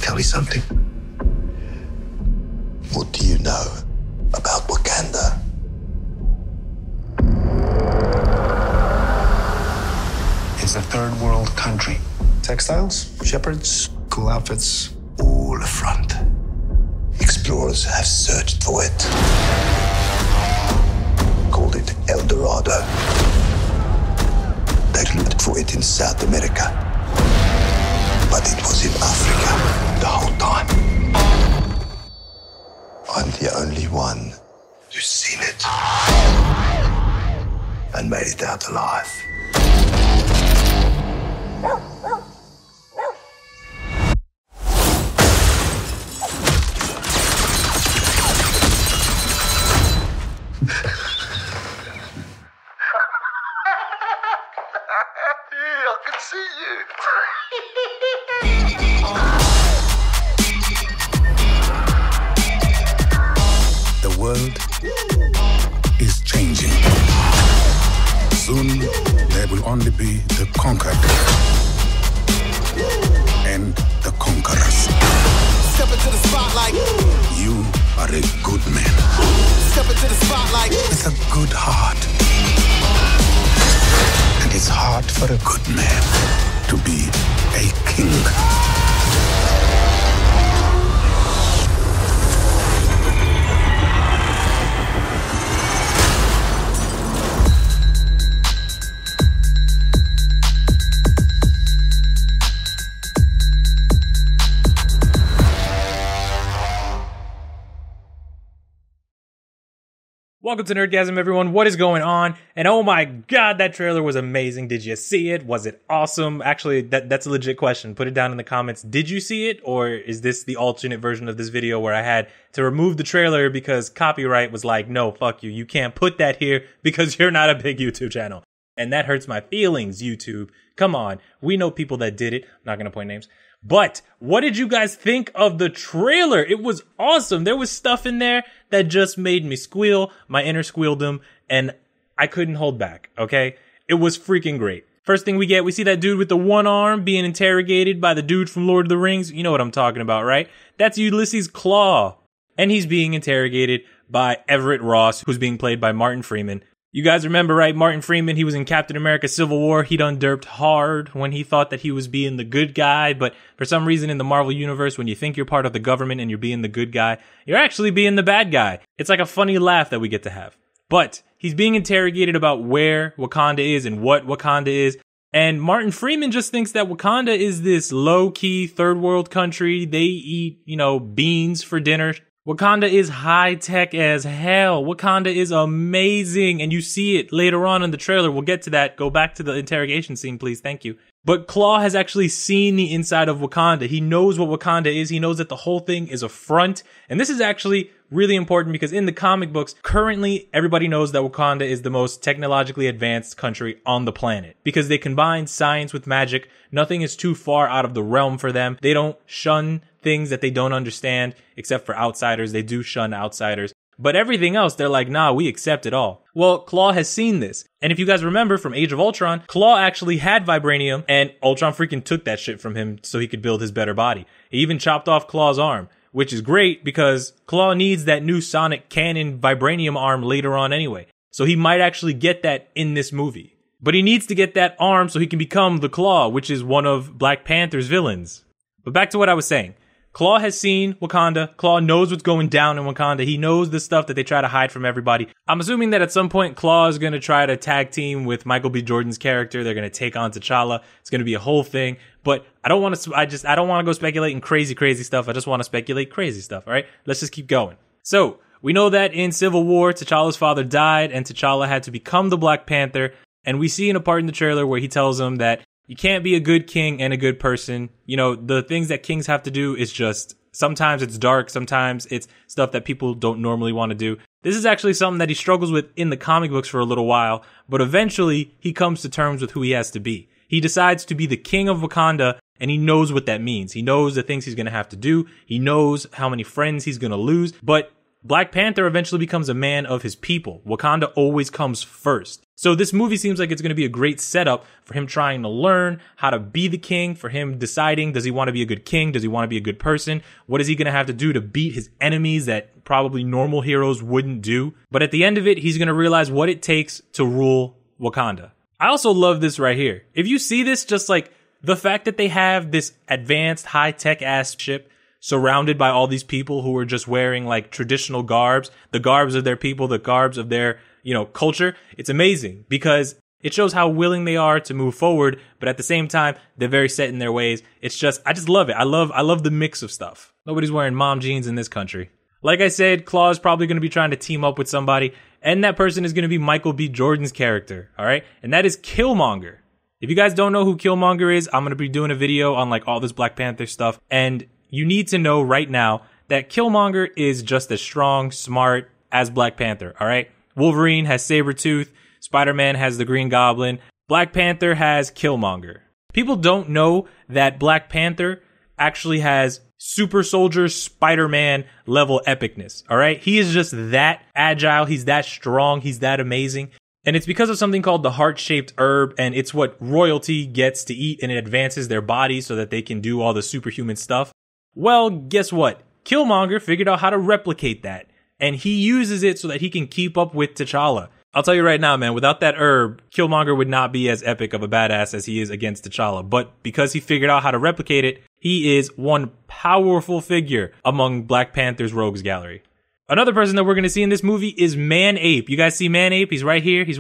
tell me something. What do you know about Wakanda? It's a third world country. Textiles, shepherds, cool outfits, all a front. Explorers have searched for it. Called it El Dorado. They looked for it in South America. But it was in Africa the whole time. I'm the only one who's seen it and made it out alive. I can see you. The world is changing. Soon, there will only be the conquered and the conquerors. Step into the spotlight. You are a good man. Step into the spotlight. It's a good heart. And it's hard for a good man to be a king. Welcome to Nerdgasm, everyone. What is going on? And oh my god, that trailer was amazing. Did you see it? Was it awesome? Actually, that's a legit question. Put it down in the comments. Did you see it? Or is this the alternate version of this video where I had to remove the trailer because copyright was like, no, fuck you. You can't put that here because you're not a big YouTube channel. And that hurts my feelings, YouTube. Come on. We know people that did it. I'm not going to point names. But what did you guys think of the trailer? It was awesome. There was stuff in there that just made me squeal, my inner squealdom, and I couldn't hold back, okay? It was freaking great. First thing we see that dude with the one arm being interrogated by the dude from Lord of the Rings. You know what I'm talking about, right? That's Ulysses Claw. And he's being interrogated by Everett Ross, who's being played by Martin Freeman. You guys remember, right? Martin Freeman, he was in Captain America Civil War. He done derped hard when he thought that he was being the good guy. But for some reason in the Marvel Universe, when you think you're part of the government and you're being the good guy, you're actually being the bad guy. It's like a funny laugh that we get to have. But he's being interrogated about where Wakanda is and what Wakanda is. And Martin Freeman just thinks that Wakanda is this low-key third world country. They eat, beans for dinner. Wakanda is high-tech as hell. Wakanda is amazing, and you see it later on in the trailer. We'll get to that. Go back to the interrogation scene, please. Thank you. But Claw has actually seen the inside of Wakanda. He knows what Wakanda is. He knows that the whole thing is a front. And this is actually really important because in the comic books, currently everybody knows that Wakanda is the most technologically advanced country on the planet because they combine science with magic. Nothing is too far out of the realm for them. They don't shun things that they don't understand, except for outsiders. They do shun outsiders. But everything else, they're like, nah, we accept it all. Well, Claw has seen this. And if you guys remember from Age of Ultron, Claw actually had vibranium, and Ultron freaking took that shit from him so he could build his better body. He even chopped off Claw's arm, which is great because Claw needs that new sonic cannon vibranium arm later on anyway. So he might actually get that in this movie. But he needs to get that arm so he can become the Claw, which is one of Black Panther's villains. But back to what I was saying. Claw has seen Wakanda. Claw knows what's going down in Wakanda. He knows the stuff that they try to hide from everybody. I'm assuming that at some point Claw is going to try to tag team with Michael B. Jordan's character. They're going to take on T'Challa. It's going to be a whole thing. But I don't want to go speculating crazy stuff. I just want to speculate crazy stuff. All right, let's just keep going. So we know that in Civil War, T'Challa's father died and T'Challa had to become the Black Panther. And we see in a part in the trailer where he tells him that you can't be a good king and a good person. The things that kings have to do is just, sometimes it's dark, sometimes it's stuff that people don't normally want to do. This is actually something that he struggles with in the comic books for a little while, but eventually he comes to terms with who he has to be. He decides to be the king of Wakanda, and he knows what that means. He knows the things he's going to have to do. He knows how many friends he's going to lose, but Black Panther eventually becomes a man of his people. Wakanda always comes first. So this movie seems like it's going to be a great setup for him trying to learn how to be the king, for him deciding, does he want to be a good king? Does he want to be a good person? What is he going to have to do to beat his enemies that probably normal heroes wouldn't do? But at the end of it, he's going to realize what it takes to rule Wakanda. I also love this right here. If you see this, just like the fact that they have this advanced high-tech ass ship surrounded by all these people who are just wearing like traditional garbs, the garbs of their people, the garbs of their, culture. It's amazing because it shows how willing they are to move forward, but at the same time, they're very set in their ways. It's just, I just love it. I love the mix of stuff. Nobody's wearing mom jeans in this country. Like I said, Claw is probably going to be trying to team up with somebody, and that person is going to be Michael B. Jordan's character, all right? And that is Killmonger. If you guys don't know who Killmonger is, I'm going to be doing a video on like all this Black Panther stuff, and you need to know right now that Killmonger is just as strong, smart as Black Panther, all right? Wolverine has Sabretooth, Spider-Man has the Green Goblin, Black Panther has Killmonger. People don't know that Black Panther actually has super soldier Spider-Man level epicness, all right? He is just that agile, he's that strong, he's that amazing. And it's because of something called the heart-shaped herb, and it's what royalty gets to eat, and it advances their bodies so that they can do all the superhuman stuff. Well, guess what? Killmonger figured out how to replicate that, and he uses it so that he can keep up with T'Challa. I'll tell you right now, man, without that herb, Killmonger would not be as epic of a badass as he is against T'Challa. But because he figured out how to replicate it, he is one powerful figure among Black Panther's rogues gallery. Another person that we're going to see in this movie is Man-Ape. You guys see Man-Ape? He's right here. He's,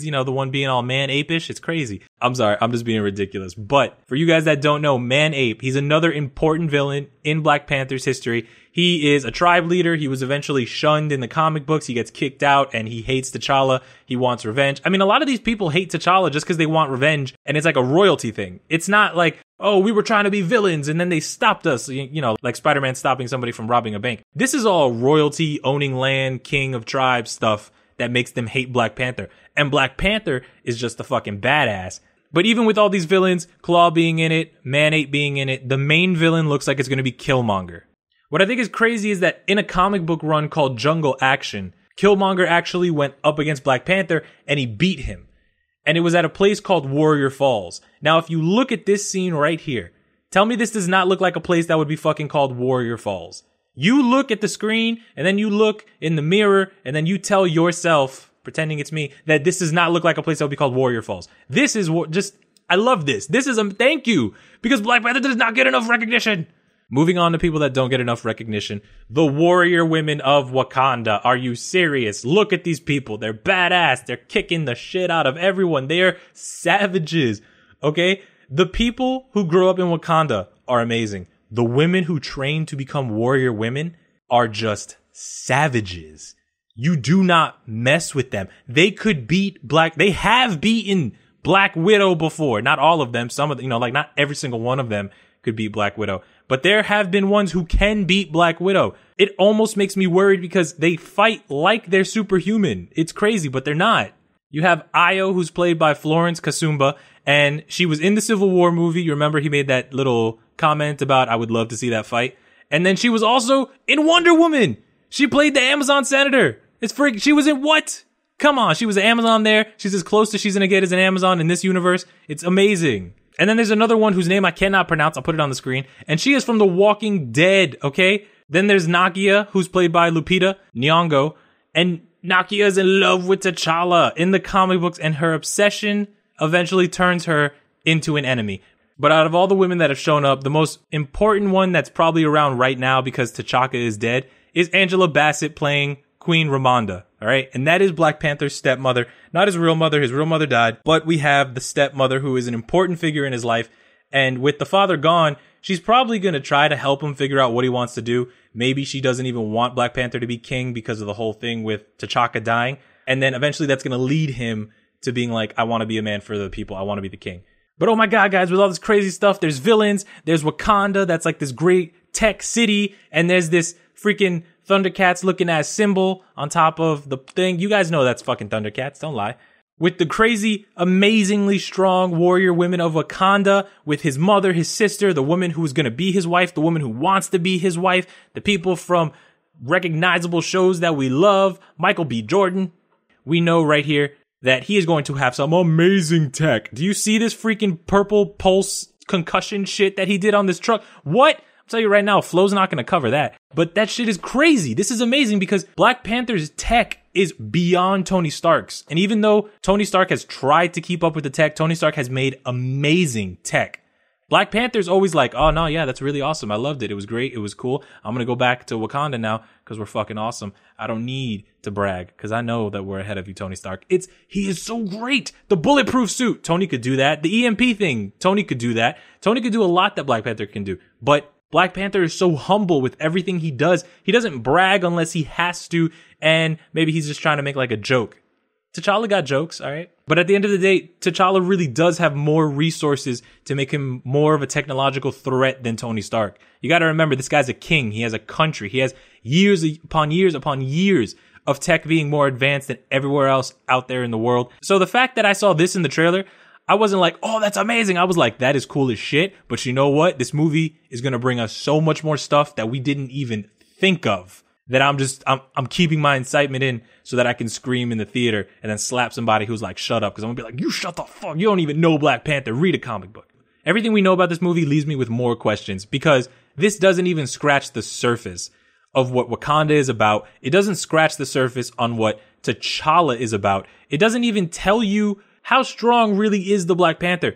the one being all man-ape-ish. It's crazy. I'm sorry. I'm just being ridiculous. But for you guys that don't know, Man-Ape, he's another important villain in Black Panther's history. He is a tribe leader. He was eventually shunned in the comic books. He gets kicked out and he hates T'Challa. He wants revenge. I mean, a lot of these people hate T'Challa just because they want revenge, and it's like a royalty thing. It's not like, oh, we were trying to be villains and then they stopped us, like Spider-Man stopping somebody from robbing a bank. This is all royalty, owning land, king of tribes stuff that makes them hate Black Panther. And Black Panther is just a fucking badass. But even with all these villains, Claw being in it, Man-Ape being in it, the main villain looks like it's going to be Killmonger. What I think is crazy is that in a comic book run called Jungle Action, Killmonger actually went up against Black Panther and he beat him. And it was at a place called Warrior Falls. Now, if you look at this scene right here, tell me this does not look like a place that would be fucking called Warrior Falls. You look at the screen and then you look in the mirror and then you tell yourself, pretending it's me, that this does not look like a place that would be called Warrior Falls. This is just, I love this. This is a thank you, because Black Panther does not get enough recognition. Moving on to people that don't get enough recognition. The warrior women of Wakanda. Are you serious? Look at these people. They're badass. They're kicking the shit out of everyone. They are savages. Okay? The people who grow up in Wakanda are amazing. The women who train to become warrior women are just savages. You do not mess with them. They could beat they have beaten Black Widow before. Not all of them. Some of them, not every single one of them could beat Black Widow. But there have been ones who can beat Black Widow. It almost makes me worried because they fight like they're superhuman. It's crazy, but they're not. You have Ayo, who's played by Florence Kasumba, and she was in the Civil War movie. You remember he made that little comment about, I would love to see that fight. And then she was also in Wonder Woman. She played the Amazon Senator. She was in what? Come on, she was an Amazon there. She's as close to she's gonna get as an Amazon in this universe. It's amazing. And then there's another one whose name I cannot pronounce. I'll put it on the screen. And she is from The Walking Dead, okay? Then there's Nakia, who's played by Lupita Nyong'o. And Nakia is in love with T'Challa in the comic books, and her obsession eventually turns her into an enemy. But out of all the women that have shown up, the most important one that's probably around right now because T'Chaka is dead is Angela Bassett playing Queen Ramonda, all right? And that is Black Panther's stepmother, not his real mother. His real mother died, but we have the stepmother who is an important figure in his life. And with the father gone, she's probably going to try to help him figure out what he wants to do. Maybe she doesn't even want Black Panther to be king because of the whole thing with T'Chaka dying. And then eventually that's going to lead him to being like, I want to be a man for the people. I want to be the king. But oh my God, guys, with all this crazy stuff, there's villains. There's Wakanda. That's like this great tech city. And there's this freaking Thundercats looking at symbol on top of the thing. You guys know that's fucking Thundercats. Don't lie. With the crazy, amazingly strong warrior women of Wakanda, with his mother, his sister, the woman who's going to be his wife, the woman who wants to be his wife, the people from recognizable shows that we love, Michael B. Jordan. We know right here that he is going to have some amazing tech. Do you see this freaking purple pulse concussion shit that he did on this truck? What? I'll tell you right now, Flo's not going to cover that. But that shit is crazy. This is amazing because Black Panther's tech is beyond Tony Stark's. And even though Tony Stark has tried to keep up with the tech, Tony Stark has made amazing tech. Black Panther's always like, oh no, yeah, that's really awesome. I loved it. It was great. It was cool. I'm going to go back to Wakanda now because we're fucking awesome. I don't need to brag because I know that we're ahead of you, Tony Stark. He is so great. The bulletproof suit, Tony could do that. The EMP thing, Tony could do that. Tony could do a lot that Black Panther can do. But Black Panther is so humble with everything he does. He doesn't brag unless he has to, and maybe he's just trying to make like a joke. T'Challa got jokes, all right? But at the end of the day, T'Challa really does have more resources to make him more of a technological threat than Tony Stark. You got to remember, this guy's a king. He has a country. He has years upon years of tech being more advanced than everywhere else out there in the world. So the fact that I saw this in the trailer, I wasn't like, oh, that's amazing. I was like, that is cool as shit. But you know what? This movie is going to bring us so much more stuff that we didn't even think of. That I'm keeping my incitement in so that I can scream in the theater and then slap somebody who's like, shut up. Cause I'm gonna be like, you shut the fuck. You don't even know Black Panther. Read a comic book. Everything we know about this movie leaves me with more questions because this doesn't even scratch the surface of what Wakanda is about. It doesn't scratch the surface on what T'Challa is about. It doesn't even tell you how strong really is the Black Panther.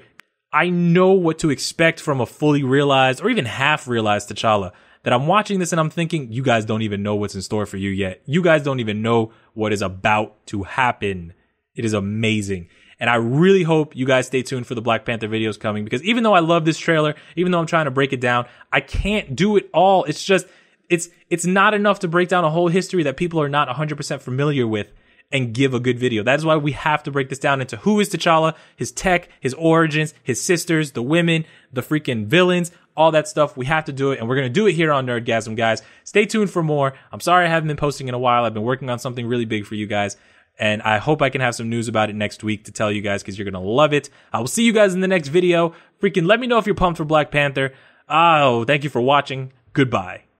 I know what to expect from a fully realized or even half realized T'Challa. That I'm watching this and I'm thinking, you guys don't even know what's in store for you yet. You guys don't even know what is about to happen. It is amazing. And I really hope you guys stay tuned for the Black Panther videos coming because even though I love this trailer, even though I'm trying to break it down, I can't do it all. It's just, it's not enough to break down a whole history that people are not 100% familiar with and give a good video. That is why we have to break this down into who is T'Challa, his tech, his origins, his sisters, the women, the freaking villains, all that stuff. We have to do it, and we're going to do it here on Nerdgasm, guys. Stay tuned for more. I'm sorry I haven't been posting in a while. I've been working on something really big for you guys, and I hope I can have some news about it next week to tell you guys because you're going to love it. I will see you guys in the next video. Freaking let me know if you're pumped for Black Panther. Oh, thank you for watching. Goodbye.